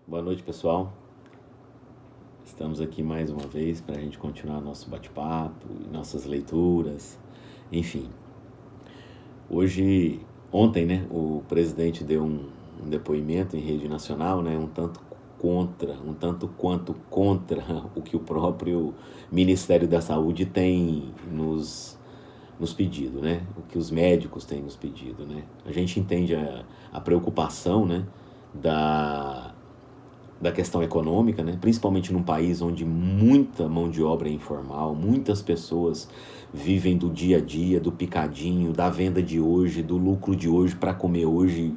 Boa noite, pessoal. Estamos aqui mais uma vez para a gente continuar nosso bate-papo, nossas leituras, enfim. Ontem, né, o presidente deu um depoimento em rede nacional, né, um tanto quanto contra o que o próprio Ministério da Saúde tem nos pedido, né, o que os médicos têm nos pedido, né. A gente entende a preocupação, né, da questão econômica, né? Principalmente num país onde muita mão de obra é informal, muitas pessoas vivem do dia a dia, do picadinho, da venda de hoje, do lucro de hoje para comer hoje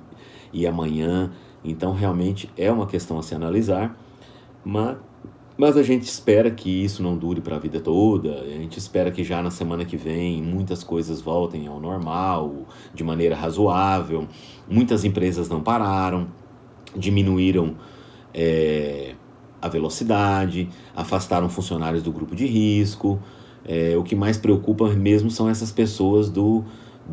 e amanhã. Então, realmente é uma questão a se analisar, mas a gente espera que isso não dure para a vida toda, a gente espera que já na semana que vem muitas coisas voltem ao normal, de maneira razoável. Muitas empresas não pararam, diminuíram a velocidade, afastaram funcionários do grupo de risco. O que mais preocupa mesmo são essas pessoas do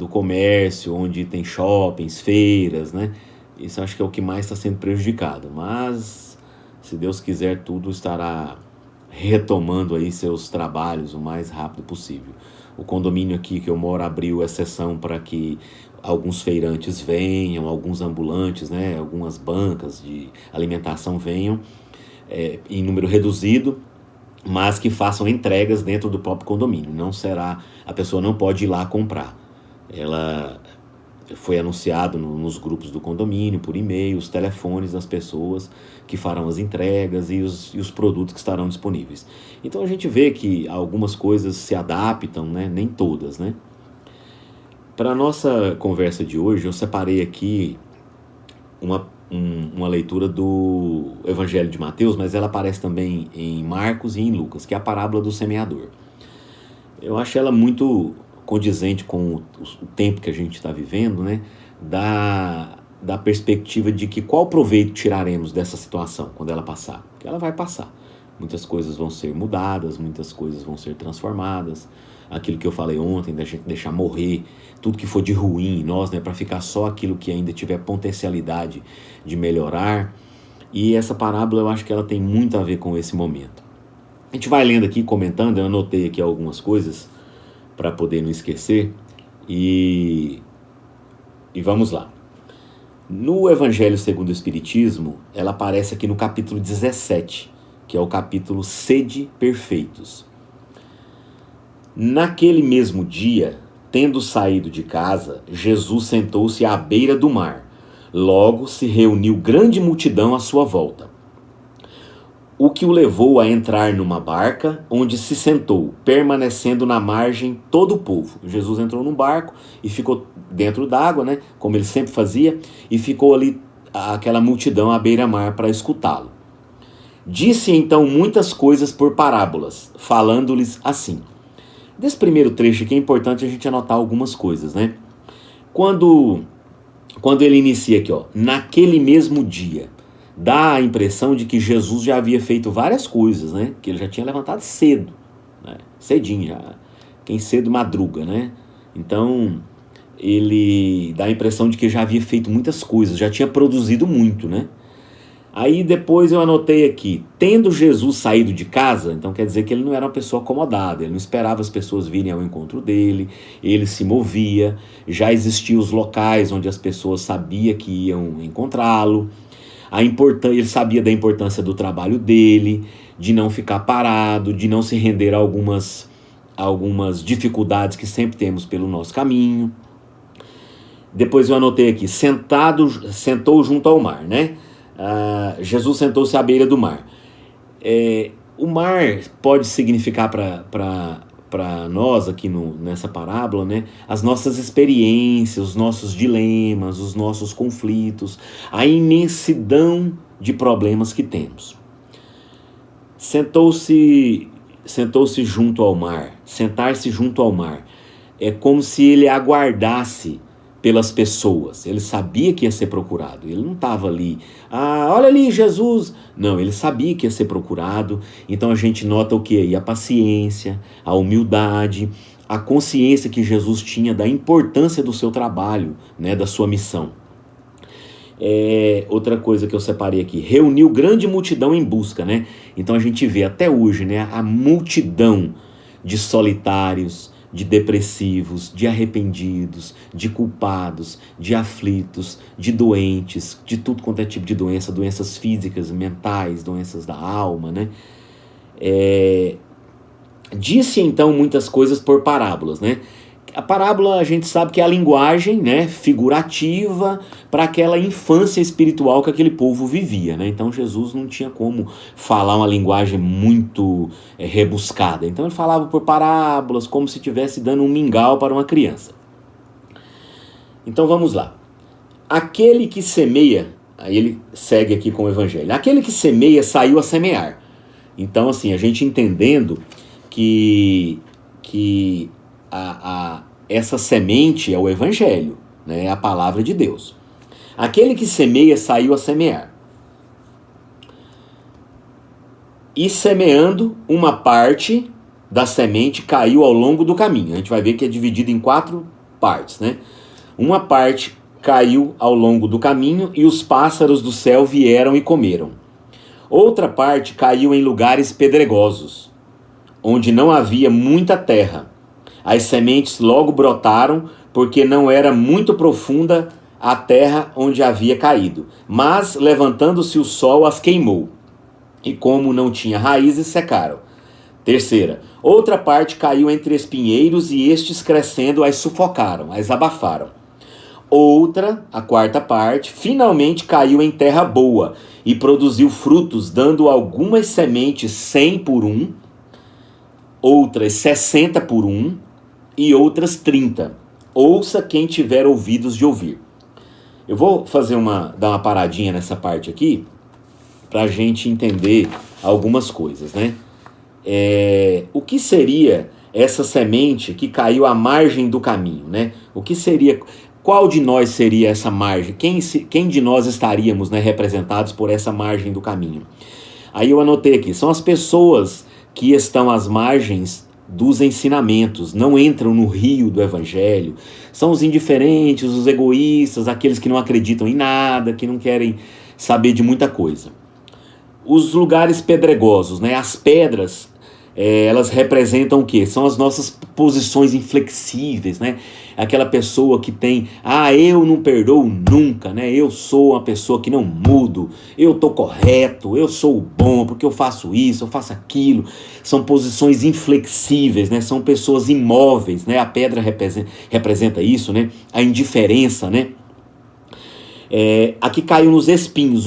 comércio, onde tem shoppings, feiras, né? Isso acho que é o que mais está sendo prejudicado. Mas, se Deus quiser, tudo estará retomando aí seus trabalhos o mais rápido possível. O condomínio aqui que eu moro abriu exceção para que alguns feirantes venham, alguns ambulantes, né, algumas bancas de alimentação venham, em número reduzido, mas que façam entregas dentro do próprio condomínio. A pessoa não pode ir lá comprar. Ela foi anunciado nos grupos do condomínio, por e-mail, os telefones das pessoas que farão as entregas e os produtos que estarão disponíveis. Então a gente vê que algumas coisas se adaptam, né? Nem todas, né? Para a nossa conversa de hoje, eu separei aqui uma leitura do Evangelho de Mateus, mas ela aparece também em Marcos e em Lucas, que é a parábola do semeador. Eu acho ela muito condizente com o tempo que a gente está vivendo, né? Da perspectiva de que qual proveito tiraremos dessa situação quando ela passar. Porque ela vai passar. Muitas coisas vão ser mudadas, muitas coisas vão ser transformadas. Aquilo que eu falei ontem, da gente deixar morrer tudo que for de ruim em nós, né? Para ficar só aquilo que ainda tiver potencialidade de melhorar. E essa parábola eu acho que ela tem muito a ver com esse momento. A gente vai lendo aqui, comentando, eu anotei aqui algumas coisas para poder não esquecer, e vamos lá. No Evangelho segundo o Espiritismo, ela aparece aqui no capítulo 17, que é o capítulo Sede Perfeitos. Naquele mesmo dia, tendo saído de casa, Jesus sentou-se à beira do mar. Logo se reuniu grande multidão à sua volta, o que o levou a entrar numa barca, onde se sentou, permanecendo na margem todo o povo. Jesus entrou num barco e ficou dentro d'água, né, como ele sempre fazia, e ficou ali aquela multidão à beira-mar para escutá-lo. Disse então muitas coisas por parábolas, falando-lhes assim. Desse primeiro trecho aqui é importante a gente anotar algumas coisas, né? Quando ele inicia aqui, ó, naquele mesmo dia, dá a impressão de que Jesus já havia feito várias coisas, né? Que ele já tinha levantado cedo, né? Cedinho já. Quem cedo madruga, né? Então, ele dá a impressão de que já havia feito muitas coisas, já tinha produzido muito, né? Aí depois eu anotei aqui, tendo Jesus saído de casa, então quer dizer que ele não era uma pessoa acomodada, ele não esperava as pessoas virem ao encontro dele, ele se movia, já existiam os locais onde as pessoas sabiam que iam encontrá-lo, ele sabia da importância do trabalho dele, de não ficar parado, de não se render a algumas dificuldades que sempre temos pelo nosso caminho. Depois eu anotei aqui, sentou junto ao mar, né? Jesus sentou-se à beira do mar. O mar pode significar para nós aqui nessa parábola, né, as nossas experiências, os nossos dilemas, os nossos conflitos, a imensidão de problemas que temos. Sentou-se junto ao mar. Sentar-se junto ao mar é como se ele aguardasse pelas pessoas. Ele sabia que ia ser procurado. Ele não estava ali, olha ali Jesus. Não, ele sabia que ia ser procurado. Então a gente nota o que aí? A paciência, a humildade, a consciência que Jesus tinha da importância do seu trabalho, né, da sua missão. Outra coisa que eu separei aqui, reuniu grande multidão em busca, né? Então a gente vê até hoje, né, a multidão de solitários, de depressivos, de arrependidos, de culpados, de aflitos, de doentes, de tudo quanto é tipo de doença, doenças físicas, mentais, doenças da alma, né? Disse então muitas coisas por parábolas, né? A parábola a gente sabe que é a linguagem, né, figurativa para aquela infância espiritual que aquele povo vivia, né? Então Jesus não tinha como falar uma linguagem muito rebuscada. Então ele falava por parábolas, como se estivesse dando um mingau para uma criança. Então vamos lá. Aquele que semeia, aí ele segue aqui com o evangelho. Aquele que semeia saiu a semear. Então assim, a gente entendendo que essa semente é o evangelho, né? É a palavra de Deus. Aquele que semeia saiu a semear. E semeando, uma parte da semente caiu ao longo do caminho. A gente vai ver que é dividido em 4 partes, né? Uma parte caiu ao longo do caminho e os pássaros do céu vieram e comeram. Outra parte caiu em lugares pedregosos, onde não havia muita terra. As sementes logo brotaram, porque não era muito profunda a terra onde havia caído. Mas, levantando-se o sol, as queimou. E como não tinha raízes, secaram. Terceira, outra parte caiu entre espinheiros e estes crescendo as sufocaram, as abafaram. Outra, a quarta parte, finalmente caiu em terra boa e produziu frutos, dando algumas sementes 100 por 1, outras 60 por 1 e outras 30. Ouça quem tiver ouvidos de ouvir. Eu vou dar uma paradinha nessa parte aqui, para a gente entender algumas coisas, né? O que seria essa semente que caiu à margem do caminho, né? O que seria, qual de nós seria essa margem? Quem de nós estaríamos, né, representados por essa margem do caminho? Aí eu anotei aqui, são as pessoas que estão às margens dos ensinamentos, não entram no rio do evangelho, são os indiferentes, os egoístas, aqueles que não acreditam em nada, que não querem saber de muita coisa. Os lugares pedregosos, né? As pedras, elas representam o quê? São as nossas posições inflexíveis, né? Aquela pessoa que tem, eu não perdoo nunca, né? Eu sou uma pessoa que não mudo, eu tô correto, eu sou o bom, porque eu faço isso, eu faço aquilo. São posições inflexíveis, né? São pessoas imóveis, né? A pedra representa isso, né? A indiferença, né? Aqui caiu nos espinhos.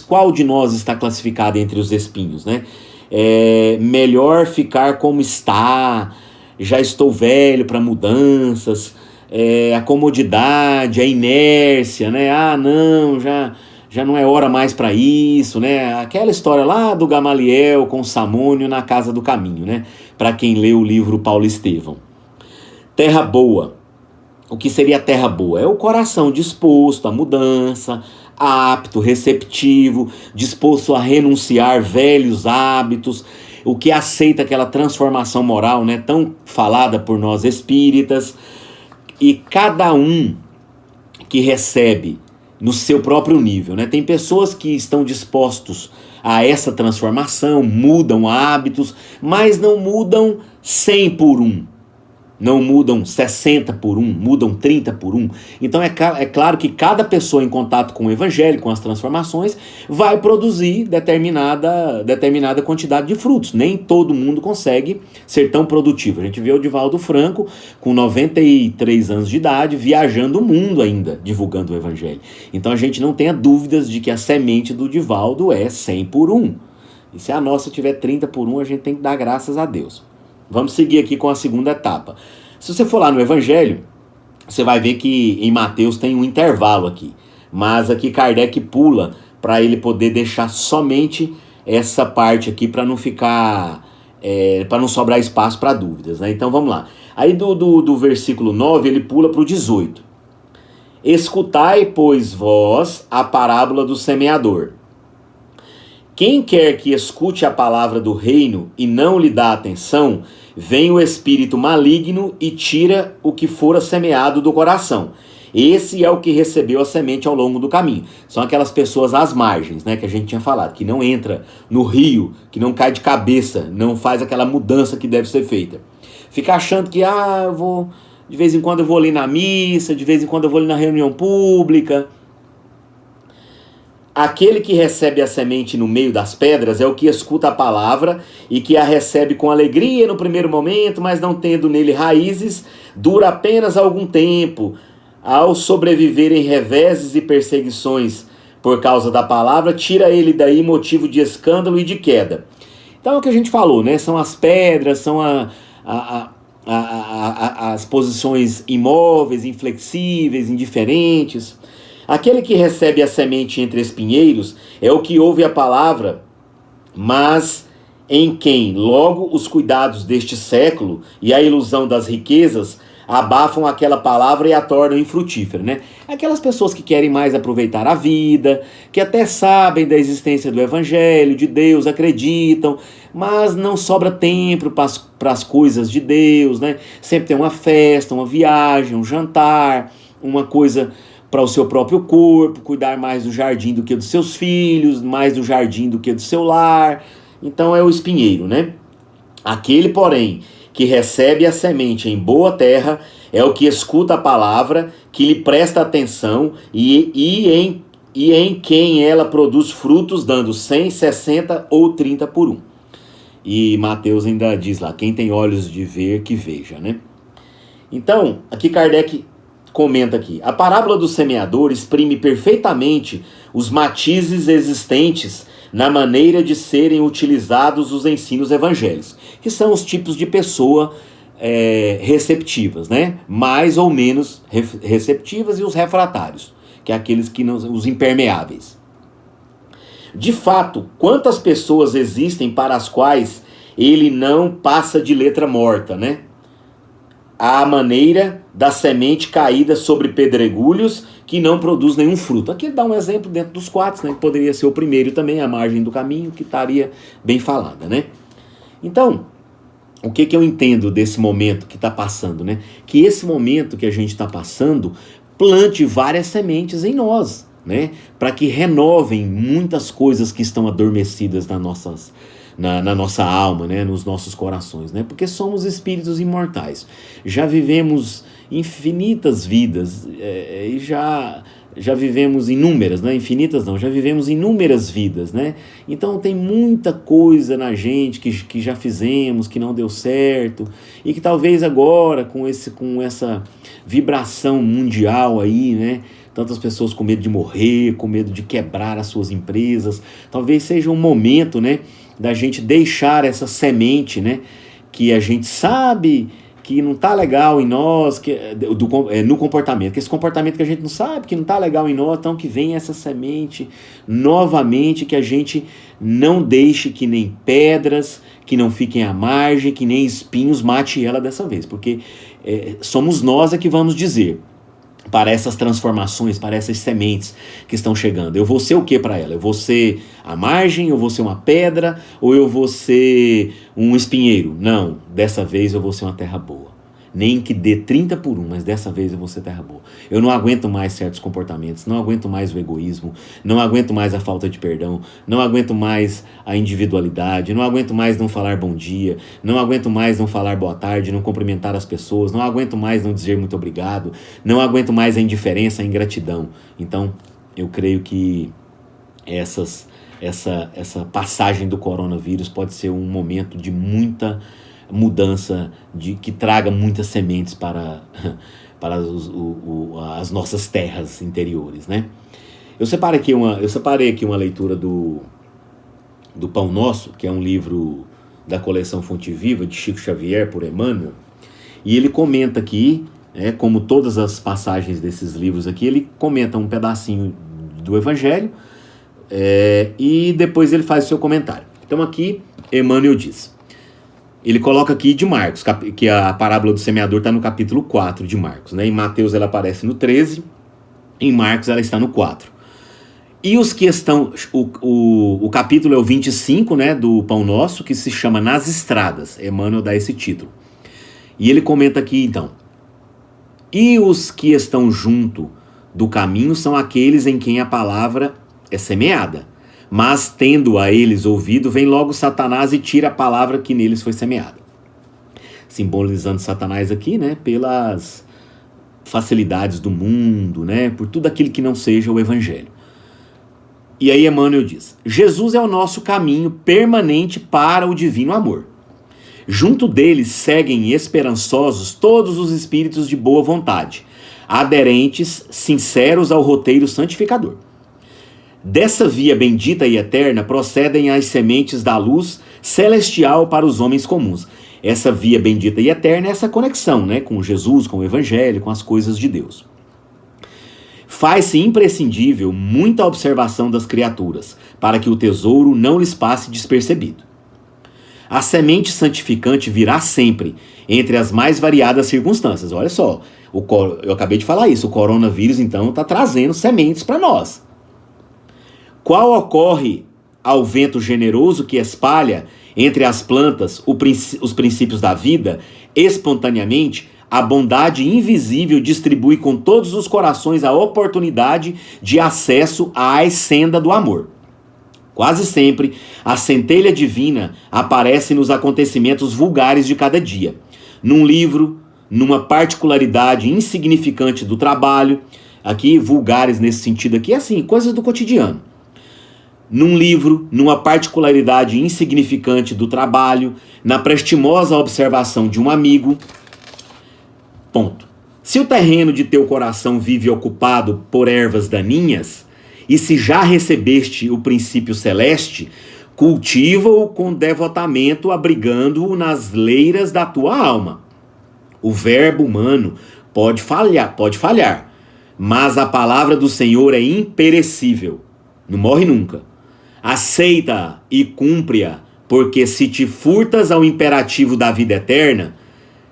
Qual de nós está classificado entre os espinhos, né? Melhor ficar como está, já estou velho para mudanças, a comodidade, a inércia, né? Não, já não é hora mais para isso, né? Aquela história lá do Gamaliel com Samônio na casa do caminho, né? Para quem lê o livro Paulo Estevão. Terra boa. O que seria a terra boa? É o coração disposto à mudança, apto, receptivo, disposto a renunciar velhos hábitos, o que aceita aquela transformação moral, né, tão falada por nós espíritas. E cada um que recebe no seu próprio nível, né? Tem pessoas que estão dispostos a essa transformação, mudam hábitos, mas não mudam 100 por 1. Não mudam 60 por 1, mudam 30 por 1. Então é claro que cada pessoa em contato com o evangelho, com as transformações, vai produzir determinada quantidade de frutos. Nem todo mundo consegue ser tão produtivo. A gente vê o Divaldo Franco, com 93 anos de idade, viajando o mundo ainda, divulgando o evangelho. Então a gente não tenha dúvidas de que a semente do Divaldo é 100 por 1. E se a nossa tiver 30 por 1, a gente tem que dar graças a Deus. Vamos seguir aqui com a segunda etapa. Se você for lá no Evangelho, você vai ver que em Mateus tem um intervalo aqui. Mas aqui Kardec pula para ele poder deixar somente essa parte aqui para não ficar, para não sobrar espaço para dúvidas, né? Então vamos lá. Aí do versículo 9 ele pula para o 18. Escutai, pois, vós a parábola do semeador. Quem quer que escute a palavra do reino e não lhe dá atenção, vem o espírito maligno e tira o que fora semeado do coração. Esse é o que recebeu a semente ao longo do caminho. São aquelas pessoas às margens, né, que a gente tinha falado, que não entra no rio, que não cai de cabeça, não faz aquela mudança que deve ser feita. Fica achando que, eu vou, de vez em quando eu vou ali na missa, de vez em quando eu vou ali na reunião pública. Aquele que recebe a semente no meio das pedras é o que escuta a palavra e que a recebe com alegria no primeiro momento, mas não tendo nele raízes, dura apenas algum tempo. Ao sobreviverem reveses e perseguições por causa da palavra, tira ele daí motivo de escândalo e de queda. Então é o que a gente falou, né? São as pedras, são as posições imóveis, inflexíveis, indiferentes. Aquele que recebe a semente entre espinheiros é o que ouve a palavra, mas em quem logo os cuidados deste século e a ilusão das riquezas abafam aquela palavra e a tornam infrutífera, né? Aquelas pessoas que querem mais aproveitar a vida, que até sabem da existência do evangelho, de Deus, acreditam, mas não sobra tempo para as coisas de Deus, né? Sempre tem uma festa, uma viagem, um jantar, uma coisa para o seu próprio corpo, cuidar mais do jardim do que dos seus filhos, mais do jardim do que do seu lar. Então é o espinheiro, né? Aquele, porém, que recebe a semente em boa terra é o que escuta a palavra, que lhe presta atenção e em quem ela produz frutos, dando 100, 60 ou 30 por um. E Mateus ainda diz lá, quem tem olhos de ver, que veja, né? Então, aqui Kardec comenta aqui, a parábola do semeador exprime perfeitamente os matizes existentes na maneira de serem utilizados os ensinos evangélicos, que são os tipos de pessoa receptivas, né? Mais ou menos receptivas, e os refratários, que é aqueles que não, os impermeáveis. De fato, quantas pessoas existem para as quais ele não passa de letra morta, né? À maneira da semente caída sobre pedregulhos que não produz nenhum fruto. Aqui ele dá um exemplo dentro dos 4, né, que poderia ser o primeiro também, a margem do caminho, que estaria bem falada, né? Então, o que eu entendo desse momento que está passando, né? Que esse momento que a gente está passando, plante várias sementes em nós, né? Para que renovem muitas coisas que estão adormecidas na nossa alma, né, nos nossos corações, né, porque somos espíritos imortais, já vivemos infinitas vidas, e já vivemos inúmeras, né, infinitas não, já vivemos inúmeras vidas, né, então tem muita coisa na gente que já fizemos, que não deu certo, e que talvez agora, com essa vibração mundial aí, né, tantas pessoas com medo de morrer, com medo de quebrar as suas empresas, talvez seja um momento, né, da gente deixar essa semente, né, que a gente sabe que não tá legal em nós, no comportamento, que esse comportamento que a gente não sabe, que não tá legal em nós, então que venha essa semente novamente, que a gente não deixe que nem pedras, que não fiquem à margem, que nem espinhos mate ela dessa vez, porque somos nós que vamos dizer para essas transformações, para essas sementes que estão chegando. Eu vou ser o que para ela? Eu vou ser a margem, eu vou ser uma pedra, ou eu vou ser um espinheiro? Não, dessa vez eu vou ser uma terra boa. Nem que dê 30 por 1, mas dessa vez eu vou ser terra boa. Eu não aguento mais certos comportamentos, não aguento mais o egoísmo, não aguento mais a falta de perdão, não aguento mais a individualidade, não aguento mais não falar bom dia, não aguento mais não falar boa tarde, não cumprimentar as pessoas, não aguento mais não dizer muito obrigado, não aguento mais a indiferença, a ingratidão. Então, eu creio que essa passagem do coronavírus pode ser um momento de muita mudança, que traga muitas sementes para as nossas terras interiores, né? Eu separei aqui uma leitura do Pão Nosso, que é um livro da coleção Fonte Viva, de Chico Xavier, por Emmanuel, e ele comenta aqui, como todas as passagens desses livros aqui, ele comenta um pedacinho do Evangelho, e depois ele faz o seu comentário. Então aqui, Emmanuel diz... Ele coloca aqui de Marcos, que a parábola do semeador está no capítulo 4 de Marcos, né? Em Mateus ela aparece no 13, em Marcos ela está no 4. E os que estão... O capítulo é o 25, né, do Pão Nosso, que se chama Nas Estradas. Emmanuel dá esse título. E ele comenta aqui, então... E os que estão junto do caminho são aqueles em quem a palavra é semeada. Mas, tendo a eles ouvido, vem logo Satanás e tira a palavra que neles foi semeada. Simbolizando Satanás aqui, né, pelas facilidades do mundo, né, por tudo aquilo que não seja o evangelho. E aí Emmanuel diz: Jesus é o nosso caminho permanente para o divino amor. Junto deles seguem esperançosos todos os espíritos de boa vontade, aderentes, sinceros ao roteiro santificador. Dessa via bendita e eterna procedem as sementes da luz celestial para os homens comuns. Essa via bendita e eterna é essa conexão, né, com Jesus, com o evangelho, com as coisas de Deus. Faz-se imprescindível muita observação das criaturas, para que o tesouro não lhes passe despercebido. A semente santificante virá sempre, entre as mais variadas circunstâncias. Olha só, eu acabei de falar isso, o coronavírus então está trazendo sementes para nós. Qual ocorre ao vento generoso que espalha entre as plantas os princípios da vida, espontaneamente, a bondade invisível distribui com todos os corações a oportunidade de acesso à senda do amor. Quase sempre, a centelha divina aparece nos acontecimentos vulgares de cada dia. Num livro, numa particularidade insignificante do trabalho, aqui vulgares nesse sentido aqui, assim, coisas do cotidiano. Num livro, numa particularidade insignificante do trabalho, na prestimosa observação de um amigo. Ponto. Se o terreno de teu coração vive ocupado por ervas daninhas, e se já recebeste o princípio celeste, cultiva-o com devotamento, abrigando-o nas leiras da tua alma. O verbo humano pode falhar, mas a palavra do Senhor é imperecível, não morre nunca. Aceita-a e cumpre-a, porque se te furtas ao imperativo da vida eterna,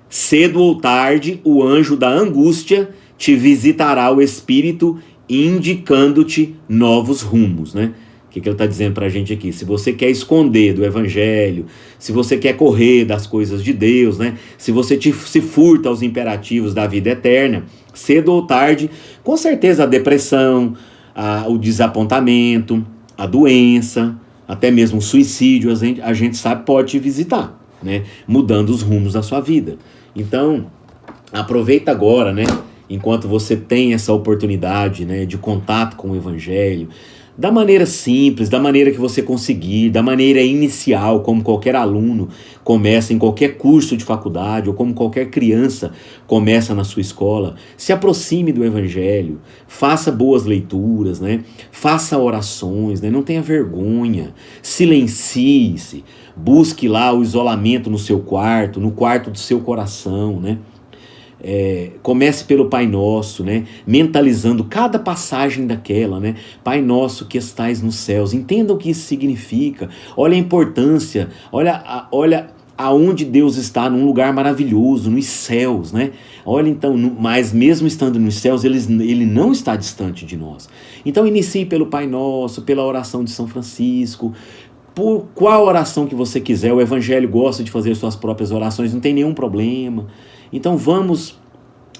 cedo ou tarde o anjo da angústia te visitará o espírito, indicando-te novos rumos, né? O que ele está dizendo para a gente aqui? Se você quer esconder do evangelho, se você quer correr das coisas de Deus, né? Se você se furta aos imperativos da vida eterna, cedo ou tarde, com certeza a depressão, o desapontamento, a doença, até mesmo o suicídio, a gente sabe, pode te visitar, né? Mudando os rumos da sua vida. Então, aproveita agora, né? Enquanto você tem essa oportunidade, né, de contato com o evangelho, da maneira simples, da maneira que você conseguir, da maneira inicial, como qualquer aluno começa em qualquer curso de faculdade, ou como qualquer criança começa na sua escola, se aproxime do evangelho, faça boas leituras, né? Faça orações, né? Não tenha vergonha, silencie-se, busque lá o isolamento no seu quarto, no quarto do seu coração, né? Comece pelo Pai Nosso, né? Mentalizando cada passagem daquela, né? Pai Nosso que estais nos céus, entenda o que isso significa, olha a importância, olha aonde Deus está, num lugar maravilhoso, nos céus, né? Olha então, mas mesmo estando nos céus, ele não está distante de nós. Então inicie pelo Pai Nosso, pela oração de São Francisco, por qual oração que você quiser. O Evangelho gosta de fazer suas próprias orações, não tem nenhum problema. Então vamos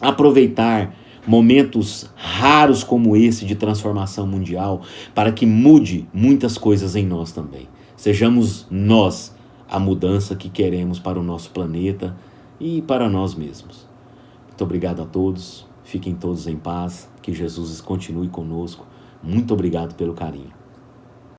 aproveitar momentos raros como esse de transformação mundial para que mude muitas coisas em nós também. Sejamos nós a mudança que queremos para o nosso planeta e para nós mesmos. Muito obrigado a todos, fiquem todos em paz, que Jesus continue conosco. Muito obrigado pelo carinho.